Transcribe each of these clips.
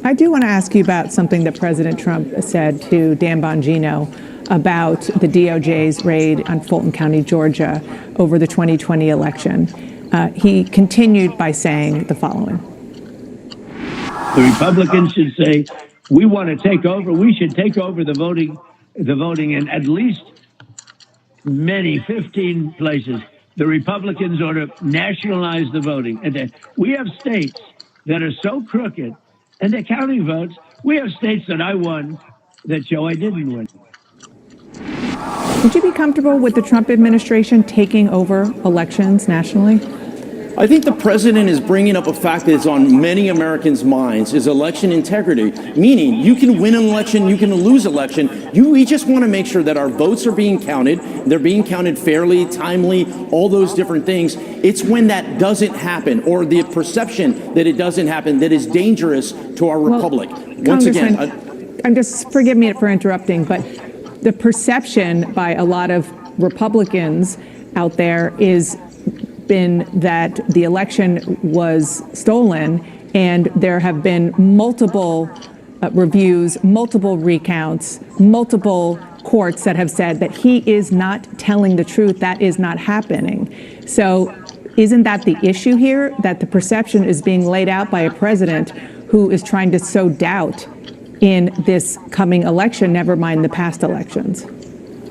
I do want to ask you about something that President Trump said to Dan Bongino about the DOJ's raid on Fulton County, Georgia, over the 2020 election. He continued by saying the following. The Republicans should say, we want to take over. We should take over the voting in at least 15 places. The Republicans ought to nationalize the voting. And we have states that are so crooked, and they're counting votes. We have states that I won that show I didn't win. Would you be comfortable with the Trump administration taking over elections nationally? I think the president is bringing up a fact that's on many Americans' minds is election integrity, meaning you can win an election, you can lose election. We just want to make sure that our votes are being counted. They're being counted fairly, timely, all those different things. It's when that doesn't happen, or the perception that it doesn't happen, that is dangerous to our republic. Once again, I'm just, forgive me for interrupting, but the perception by a lot of Republicans out there is been that the election was stolen, and there have been multiple reviews, multiple recounts, multiple courts that have said that he is not telling the truth. That is not happening. So isn't that the issue here, that the perception is being laid out by a president who is trying to sow doubt in this coming election, never mind the past elections?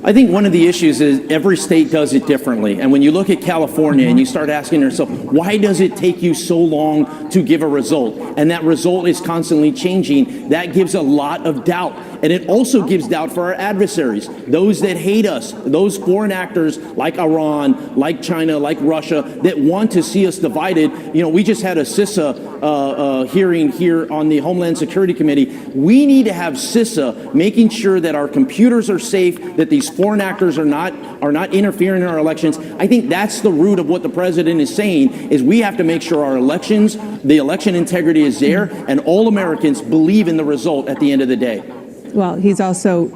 I think one of the issues is every state does it differently. And when you look at California and you start asking yourself, why does it take you so long to give a result? And that result is constantly changing. That gives a lot of doubt. And it also gives doubt for our adversaries, those that hate us, those foreign actors like Iran, like China, like Russia, that want to see us divided. You know, we just had a CISA hearing here on the Homeland Security Committee. We need to have CISA making sure that our computers are safe, that these foreign actors are not interfering in our elections. I think that's the root of what the president is saying, is we have to make sure our elections, the election integrity is there, and all Americans believe in the result at the end of the day. Well, he's also,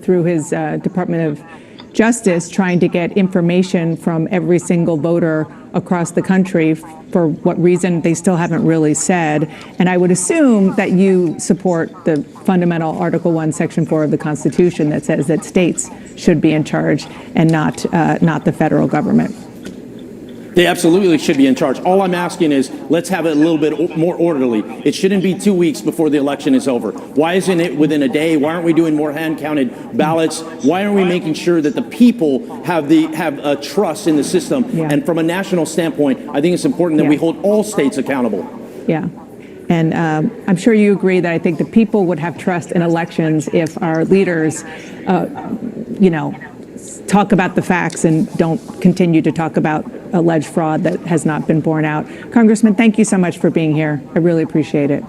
through his Department of Justice, trying to get information from every single voter across the country. For what reason, they still haven't really said. And I would assume that you support the fundamental Article 1, Section 4 of the Constitution that says that states should be in charge and not the federal government. They absolutely should be in charge. All I'm asking is, let's have it a little bit more orderly. It shouldn't be 2 weeks before the election is over. Why isn't it within a day? Why aren't we doing more hand-counted ballots? Why aren't we making sure that the people have a trust in the system? Yeah. And from a national standpoint, I think it's important that we hold all states accountable. Yeah. And I'm sure you agree that I think the people would have trust in elections if our leaders, talk about the facts and don't continue to talk about alleged fraud that has not been borne out. Congressman, thank you so much for being here. I really appreciate it.